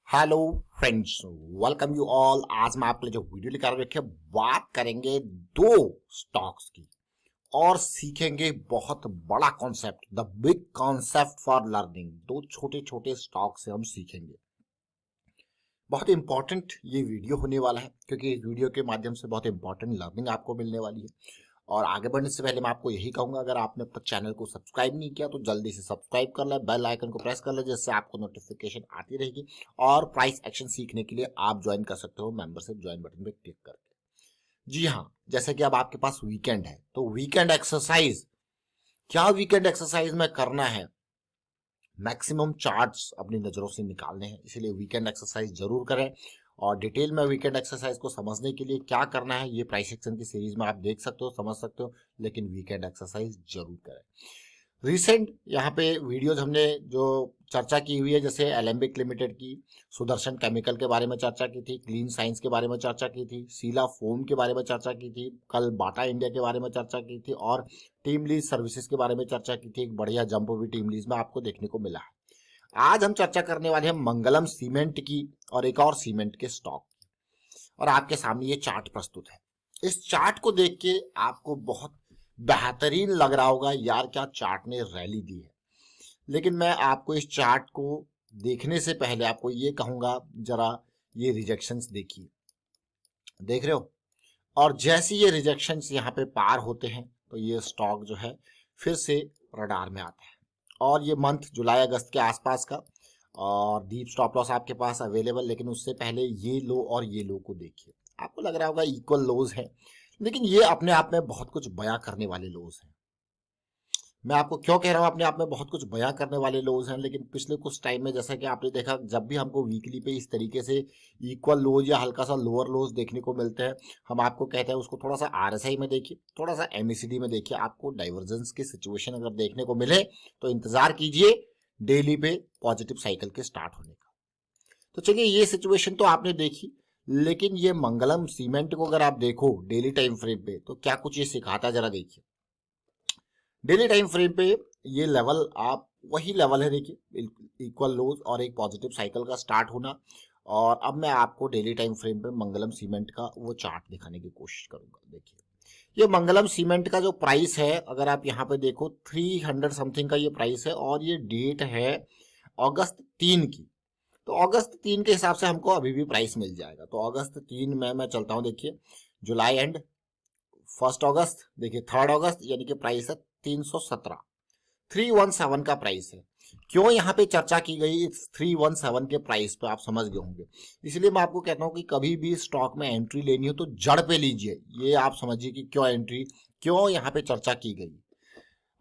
Hello friends, welcome you all. आज मैं आपके लिए जो वीडियो लेकर रखे बात करेंगे दो स्टॉक्स की और सीखेंगे बहुत बड़ा concept, the big concept for learning. दो छोटे छोटे स्टॉक से हम सीखेंगे। बहुत इंपॉर्टेंट ये वीडियो होने वाला है क्योंकि इस वीडियो के माध्यम से बहुत इंपॉर्टेंट लर्निंग आपको मिलने वाली है। और आगे बढ़ने से पहले मैं आपको यही कहूंगा, अगर आपने अब तक चैनल को सब्सक्राइब नहीं किया तो जल्दी से सब्सक्राइब कर ले, बेल आइकन को प्रेस कर ले, जिससे आपको नोटिफिकेशन आती रहेगी। और प्राइस एक्शन सीखने के लिए आप ज्वाइन कर सकते हो मेंबरशिप ज्वाइन बटन पे क्लिक करके। जी हाँ, जैसे कि अब आपके पास वीकेंड है तो वीकेंड एक्सरसाइज, क्या वीकेंड एक्सरसाइज में करना है, मैक्सिमम चार्ट्स अपनी नजरों से निकालने हैं, इसीलिए वीकेंड एक्सरसाइज जरूर करें। और डिटेल में वीकेंड एक्सरसाइज को समझने के लिए क्या करना है ये प्राइस एक्शन की सीरीज में आप देख सकते हो, समझ सकते हो, लेकिन वीकेंड एक्सरसाइज जरूर करें। रिसेंट यहाँ पे वीडियोज हमने जो चर्चा की हुई है, जैसे एलेम्बिक लिमिटेड की, सुदर्शन केमिकल के बारे में चर्चा की थी, क्लीन साइंस के बारे में चर्चा की थी, सीला फोम के बारे में चर्चा की थी, कल बाटा इंडिया के बारे में चर्चा की थी और टीम लीज सर्विसेज के बारे में चर्चा की थी। एक बढ़िया जंप भी टीम लीज में आपको देखने को मिला है। आज हम चर्चा करने वाले हैं मंगलम सीमेंट की और एक और सीमेंट के स्टॉक की। और आपके सामने ये चार्ट प्रस्तुत है। इस चार्ट को देख के आपको बहुत बेहतरीन लग रहा होगा, यार क्या चार्ट ने रैली दी है। लेकिन मैं आपको इस चार्ट को देखने से पहले आपको ये कहूंगा, जरा ये रिजेक्शंस देखिए, देख रहे हो। और जैसे ये रिजेक्शंस यहाँ पे पार होते हैं तो ये स्टॉक जो है फिर से रडार में आता है। और ये मंथ जुलाई अगस्त के आसपास का, और डीप स्टॉप लॉस आपके पास अवेलेबल। लेकिन उससे पहले ये लो और ये लो को देखिए, आपको लग रहा होगा इक्वल लोज है, लेकिन ये अपने आप में बहुत कुछ बयां करने वाले लोज हैं। मैं आपको क्यों कह रहा हूं अपने आप में बहुत कुछ बयां करने वाले लोज हैं, लेकिन पिछले कुछ टाइम में जैसा कि आपने देखा, जब भी हमको वीकली पे इस तरीके से इक्वल लोज या हल्का सा लोअर लोज देखने को मिलते हैं, हम आपको कहते हैं उसको थोड़ा सा आरएसआई में देखिए, थोड़ा सा एमएसीडी में देखिए। आपको डाइवर्जेंस की सिचुएशन अगर देखने को मिले तो इंतजार कीजिए डेली पे पॉजिटिव साइकिल के स्टार्ट होने का। तो चलिए, ये सिचुएशन तो आपने देखी, लेकिन ये मंगलम सीमेंट को अगर आप देखो डेली टाइम फ्रेम पे तो क्या कुछ ये सिखाता है, जरा देखिए। डेली टाइम फ्रेम पे ये लेवल, आप वही लेवल है, देखिए इक्वल लोज और एक पॉजिटिव साइकिल का स्टार्ट होना। और अब मैं आपको डेली टाइम फ्रेम पे मंगलम सीमेंट का वो चार्ट दिखाने की कोशिश करूंगा। देखिए, ये मंगलम सीमेंट का जो प्राइस है, अगर आप यहाँ पे देखो 300 समथिंग का ये प्राइस है, और ये डेट है अगस्त 3 की। तो अगस्त 3 के हिसाब से हमको अभी भी प्राइस मिल जाएगा। तो अगस्त 3 में मैं चलता हूँ, देखिए जुलाई एंड 1 अगस्त, देखिए 3 अगस्त, यानी कि प्राइस है 317, 317 का प्राइस है। क्यों यहाँ पे चर्चा की गई इस 317 के प्राइस पे, आप समझ गए होंगे। इसलिए मैं आपको कहता हूँ कि कभी भी स्टॉक में एंट्री लेनी हो तो जड़ पे लीजिए। ये आप समझिए कि क्यों एंट्री, क्यों यहाँ पे चर्चा की गई।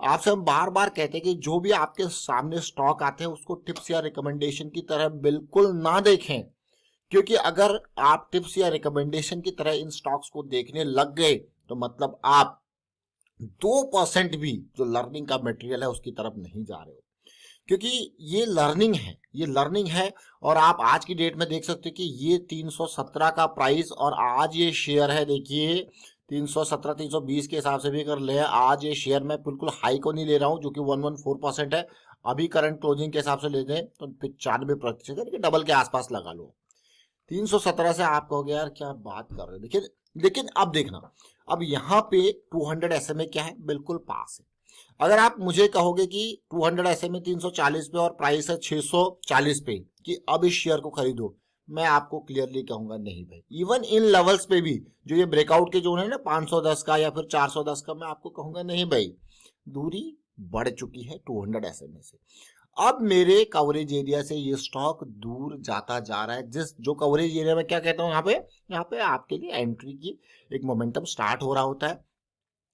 आपसे हम बार बार कहते हैं कि जो भी आपके सामने स्टॉक आते हैं उसको टिप्स या रिकमेंडेशन की तरह बिल्कुल ना देखें, क्योंकि अगर आप टिप्स या रिकमेंडेशन की तरह इन स्टॉक्स को देखने लग गए तो मतलब आप 2% भी जो लर्निंग का मटेरियल है उसकी तरफ नहीं जा रहे हो। क्योंकि ये लर्निंग है, ये लर्निंग है। और आप आज की डेट में देख सकते हो कि ये 317 का प्राइस, और आज ये शेयर है, देखिए 317 320 के हिसाब से भी कर ले, आज ये शेयर मैं बिल्कुल हाई को नहीं ले रहा हूं जो कि 114% है। अभी करंट क्लोजिंग के हिसाब से लेते हैं तो 95%, यानी कि डबल के आसपास लगा लो। 317 से आप कहोगे यार क्या बात कर रहे हो, देखिए। लेकिन अब देखना, अब यहाँ पे 200 SMA क्या है, बिल्कुल पास है। अगर आप मुझे कहोगे कि 200 SMA 340 पे और प्राइस है 640 पे, कि अब इस शेयर को खरीदो, मैं आपको क्लियरली कहूंगा नहीं भाई। इवन इन लेवल्स पे भी जो ये ब्रेकआउट के जोन है ना 510 का या फिर 410 का, मैं आपको कहूंगा नहीं भाई, दूरी बढ़ चुकी है 200 SMA से। अब मेरे कवरेज एरिया से ये स्टॉक दूर जाता जा रहा है। जिस जो कवरेज एरिया में क्या कहता हूँ, यहाँ पे आपके लिए एंट्री की एक मोमेंटम स्टार्ट हो रहा होता है,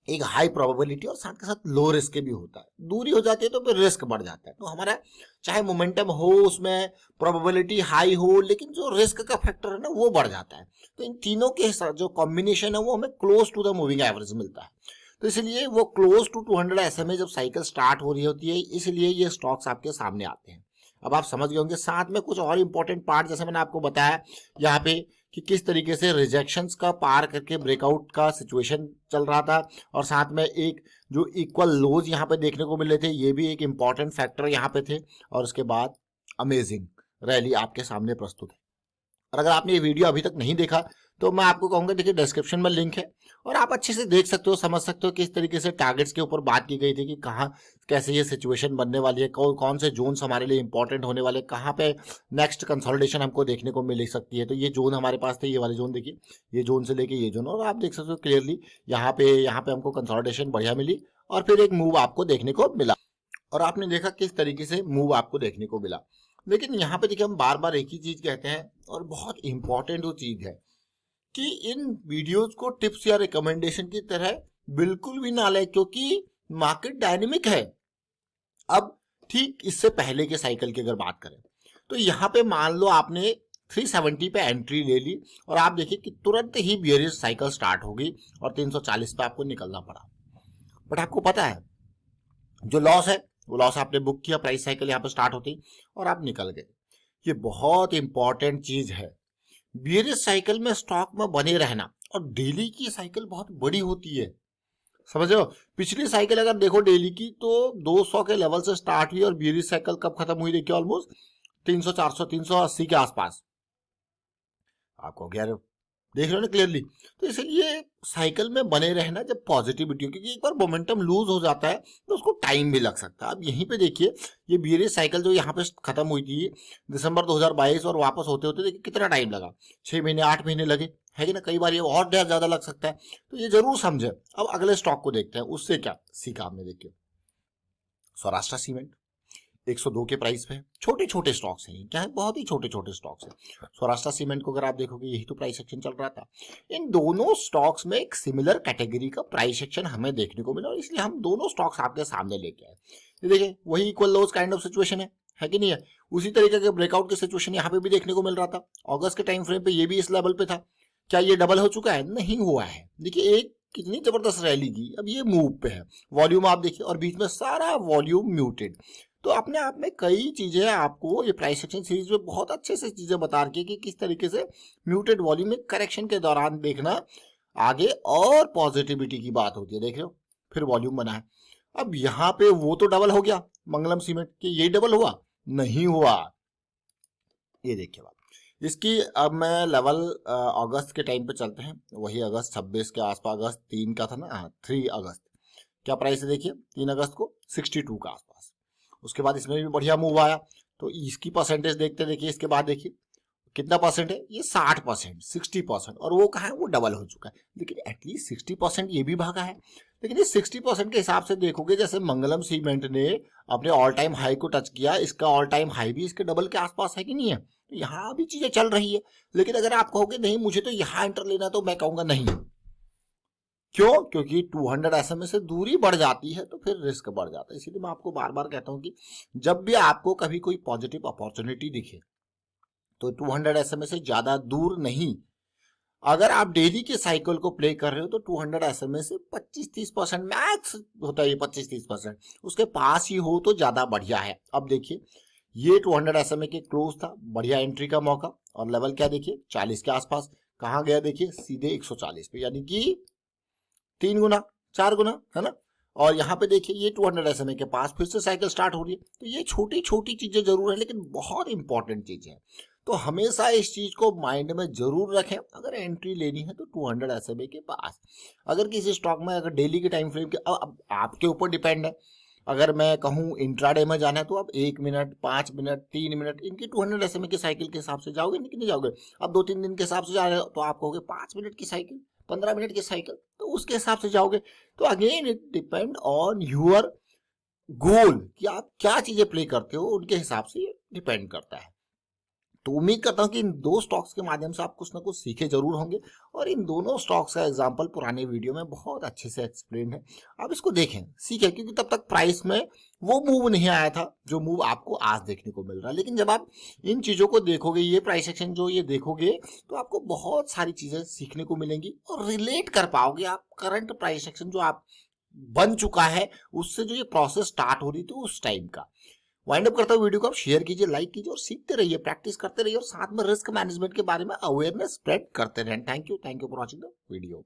एक हाई प्रोबेबिलिटी और साथ के साथ लो रिस्क भी होता है। दूरी हो जाती है तो फिर रिस्क बढ़ जाता है। तो हमारा चाहे मोमेंटम हो, उसमें प्रोबेबिलिटी हाई हो, लेकिन जो रिस्क का फैक्टर है ना वो बढ़ जाता है। तो इन तीनों के साथ जो कॉम्बिनेशन है वो हमें close to the moving average मिलता है। तो इसलिए वो क्लोज टू 200 SMA जब साइकिल स्टार्ट हो रही होती है, इसलिए ये स्टॉक्स आपके सामने आते हैं। अब आप समझ गए होंगे। साथ में कुछ और इंपॉर्टेंट पार्ट, जैसे मैंने आपको बताया यहाँ पे कि किस तरीके से रिजेक्शंस का पार करके ब्रेकआउट का सिचुएशन चल रहा था, और साथ में एक जो इक्वल लोज यहाँ पे देखने को मिले थे, ये भी एक इंपॉर्टेंट फैक्टर यहाँ पे थे। और उसके बाद अमेजिंग रैली आपके सामने प्रस्तुत है। और अगर आपने ये वीडियो अभी तक नहीं देखा तो मैं आपको कहूंगा देखिए डिस्क्रिप्शन में लिंक है और आप अच्छे से देख सकते हो, समझ सकते हो किस तरीके से टारगेट्स के ऊपर बात की गई थी कि कहाँ कैसे ये सिचुएशन बनने वाली है, कौन से जोन्स हमारे लिए इंपॉर्टेंट होने वाले, कहाँ पे नेक्स्ट कंसोलिडेशन हमको देखने को मिल सकती है। तो ये जोन हमारे पास थे, ये वाले जोन देखिए, ये जोन से लेके ये जोन, और आप देख सकते हो क्लियरली यहाँ पे हमको कंसोलिडेशन बढ़िया मिली और फिर एक मूव आपको देखने को मिला और आपने देखा किस तरीके से मूव आपको देखने को मिला। लेकिन यहाँ पे देखिए हम बार बार एक ही चीज कहते हैं और बहुत इंपॉर्टेंट वो चीज है कि इन वीडियोस को टिप्स या रिकमेंडेशन की तरह बिल्कुल भी ना लें, क्योंकि मार्केट डायनेमिक है। अब ठीक इससे पहले के साइकिल की अगर बात करें तो यहाँ पे मान लो आपने 370 पे एंट्री ले ली और आप देखिए कि तुरंत ही बियरिश साइकिल स्टार्ट हो गई और 340 पे आपको निकलना पड़ा। बट आपको पता है जो लॉस है वो लॉस आपने बुक किया, प्राइस साइकिल यहाँ पे स्टार्ट होती और आप निकल गए। ये बहुत इंपॉर्टेंट चीज है, बियरिश साइकिल में स्टॉक में बने रहना। और डेली की साइकिल बहुत बड़ी होती है, समझ रहे हो। पिछली साइकिल अगर देखो डेली की तो 200 के लेवल से स्टार्ट हुई और बियरिश साइकिल कब खत्म हुई देखिए, ऑलमोस्ट 300 400 380 के आसपास आपको गया, देख रहे हो ना क्लियरली। तो इसलिए साइकिल में बने रहना जब पॉजिटिविटी हो, क्योंकि एक बार मोमेंटम लूज हो जाता है तो उसको टाइम भी लग सकता है। अब यहीं पे देखिए ये बियरिश साइकिल जो यहाँ पे खत्म हुई थी दिसंबर 2022 और वापस होते होते देखिए कितना टाइम लगा, 6 महीने 8 महीने लगे, है कि ना। कई बार ये और ज्यादा लग सकता है, तो ये जरूर समझे। अब अगले स्टॉक को देखते हैं, उससे क्या सीखा हमने। देखिए सौराष्ट्र सीमेंट 102 के प्राइस पे, छोटे छोटे स्टॉक्स हैं, क्या है, बहुत ही छोटे छोटे स्टॉक्स हैं। सौराष्ट्र सीमेंट को अगर आप देखोगे यही तो प्राइस एक्शन चल रहा था। इन दोनों स्टॉक्स में एक सिमिलर कैटेगरी का प्राइस एक्शन हमें देखने को मिला और इसलिए हम दोनों स्टॉक्स आपके सामने लेके आए। ये देखिए वही equal lows kind of situation है कि नहीं है। उसी तरीके के ब्रेकआउट की सिचुएशन यहाँ पे भी देखने को मिल रहा था। अगस्त के टाइम फ्रेम पे ये भी इस लेवल पे था। क्या ये डबल हो चुका है? नहीं हुआ है। देखिए एक कितनी जबरदस्त रैली की, अब ये मूव पे है। वॉल्यूम आप देखिए और बीच में सारा वॉल्यूम म्यूटेड। तो अपने आप में कई चीजें आपको ये प्राइस एक्शन सीरीज में बहुत अच्छे से चीजें बता रही है कि किस तरीके से म्यूटेड वॉल्यूम में करेक्शन के दौरान देखना आगे और पॉजिटिविटी की बात होती है। देख रहे हो फिर वॉल्यूम बना है। अब यहाँ पे वो तो डबल हो गया मंगलम सीमेंट कि ये डबल हुआ, नहीं हुआ। ये देखिए बात इसकी। अब मैं लेवल अगस्त के टाइम पे चलते हैं, वही अगस्त 26 के आसपास, अगस्त 3 का था ना, 3 अगस्त क्या प्राइस है देखिए 3 अगस्त को 62 का आसपास। उसके बाद इसमें भी बढ़िया मूव आया तो इसकी परसेंटेज देखते देखिए, इसके बाद देखिए कितना परसेंट है, ये 60%, 60%, और वो कहा है वो डबल हो चुका है। लेकिन एटलीस्ट 60% ये भी भागा है। लेकिन इस 60% के हिसाब से देखोगे जैसे मंगलम सीमेंट ने अपने ऑल टाइम हाई को टच किया, इसका ऑल टाइम हाई भी इसके डबल के आसपास है कि नहीं है। तो यहाँ भी चीजें चल रही है। लेकिन अगर आप कहोगे नहीं मुझे तो यहाँ एंटर लेना, तो मैं कहूंगा नहीं। क्यों? क्योंकि 200 SMA से दूरी बढ़ जाती है तो फिर रिस्क बढ़ जाता है। इसीलिए मैं आपको बार बार कहता हूं कि जब भी आपको कभी कोई पॉजिटिव अपॉर्चुनिटी दिखे तो 200 SMA से ज्यादा दूर नहीं। अगर आप डेली के साइकिल को प्ले कर रहे हो तो 200 SMA से 25-30% मैक्स होता है, ये 25-30%, उसके पास ही हो तो ज्यादा बढ़िया है। अब देखिए ये 200 SMA के क्लोज था, बढ़िया एंट्री का मौका, और लेवल क्या देखिए 40 के आसपास। कहाँ गया देखिए सीधे 140 पे, यानी कि 3 गुना 4 गुना, है ना। और यहाँ पे देखिए ये 200 SMA के पास फिर से साइकिल स्टार्ट हो रही है। तो ये छोटी छोटी चीजें जरूर है लेकिन बहुत इंपॉर्टेंट चीजें हैं। तो हमेशा इस चीज को माइंड में जरूर रखें। अगर एंट्री लेनी है तो 200 SMA के पास। अगर किसी स्टॉक में अगर डेली के टाइम फ्रेम के, अब आपके ऊपर डिपेंड है। अगर मैं कहूँ इंट्राडे में जाना है तो आप 1 मिनट 5 मिनट 3 मिनट इनकी 200 SMA के साइकिल के हिसाब से जाओगे, नहीं जाओगे। अब 2-3 दिन के हिसाब से जा रहे हो तो आप कहोगे 5 मिनट की साइकिल, 15 मिनट की साइकिल, तो उसके हिसाब से जाओगे। तो again it depend on your goal कि आप क्या चीजें प्ले करते हो, उनके हिसाब से ये डिपेंड करता है। तो उम्मीद करता हूं कि इन दो स्टॉक्स के माध्यम से आप कुछ ना कुछ सीखे जरूर होंगे और इन दोनों स्टॉक्स का एग्जांपल पुराने वीडियो में बहुत अच्छे से एक्सप्लेन है। आप इसको देखें, सीखें, क्योंकि तब तक प्राइस में वो मूव नहीं आया था जो मूव आपको आज देखने को मिल रहा है। लेकिन जब आप इन चीजों को देखोगे, ये प्राइस एक्शन जो ये देखोगे, तो आपको बहुत सारी चीजें सीखने को मिलेंगी और रिलेट कर पाओगे आप करंट प्राइस एक्शन जो आप बन चुका है उससे जो ये प्रोसेस स्टार्ट हो रही थी उस टाइम का। वाइंड अप करता हूँ वीडियो को, आप शेयर कीजिए, लाइक कीजिए और सीखते रहिए, प्रैक्टिस करते रहिए और साथ में रिस्क मैनेजमेंट के बारे में अवेयरनेस स्प्रेड करते रहें। Thank you for watching the video.